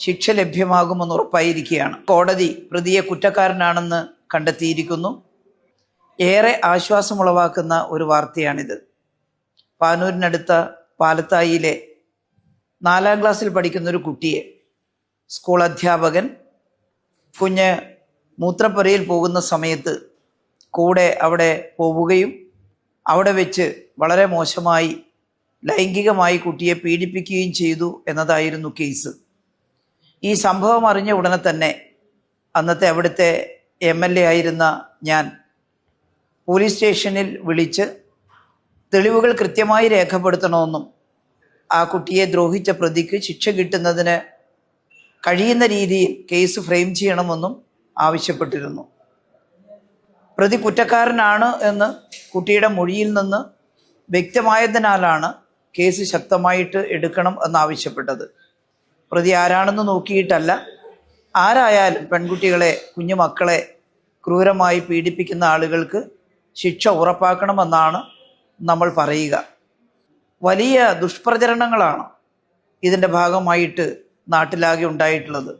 ശിക്ഷ ലഭ്യമാകുമെന്ന് ഉറപ്പായിരിക്കുകയാണ്. കോടതി പ്രതിയെ കുറ്റക്കാരനാണെന്ന് കണ്ടെത്തിയിരിക്കുന്നു. ഏറെ ആശ്വാസമുളവാക്കുന്ന ഒരു വാർത്തയാണിത്. പാനൂരിനടുത്ത പാലത്തായിയിലെ 4ാം ക്ലാസ്സിൽ പഠിക്കുന്ന ഒരു കുട്ടിയെ സ്കൂൾ അധ്യാപകൻ കുഞ്ഞ് മൂത്രപ്പുരയിൽ പോകുന്ന സമയത്ത് കൂടെ അവിടെ പോവുകയും അവിടെ വെച്ച് വളരെ മോശമായി ലൈംഗികമായി കുട്ടിയെ പീഡിപ്പിക്കുകയും ചെയ്തു എന്നതായിരുന്നു കേസ്. ഈ സംഭവം അറിഞ്ഞ ഉടനെ തന്നെ അന്നത്തെ അവിടുത്തെ MLA ആയിരുന്ന ഞാൻ പോലീസ് സ്റ്റേഷനിൽ വിളിച്ച് തെളിവുകൾ കൃത്യമായി രേഖപ്പെടുത്തണമെന്നും ആ കുട്ടിയെ ദ്രോഹിച്ച പ്രതിക്ക് ശിക്ഷ കിട്ടുന്നതിന് കഴിയുന്ന രീതിയിൽ കേസ് ഫ്രെയിം ചെയ്യണമെന്നും ആവശ്യപ്പെട്ടിരുന്നു. പ്രതി കുറ്റക്കാരനാണ് എന്ന് കുട്ടിയുടെ മൊഴിയിൽ നിന്ന് വ്യക്തമായതിനാലാണ് കേസ് ശക്തമായിട്ട് എടുക്കണം എന്നാവശ്യപ്പെട്ടത്. പ്രതി ആരാണെന്ന് നോക്കിയിട്ടല്ല, ആരായാലും പെൺകുട്ടികളെ, കുഞ്ഞുമക്കളെ ക്രൂരമായി പീഡിപ്പിക്കുന്ന ആളുകൾക്ക് ശിക്ഷ ഉറപ്പാക്കണമെന്നാണ് നമ്മൾ പറയുക. വലിയ ദുഷ്പ്രചരണങ്ങളാണ് ഇതിൻ്റെ ഭാഗമായിട്ട് നാട്ടിലാകെ ഉണ്ടായിട്ടുള്ളത്.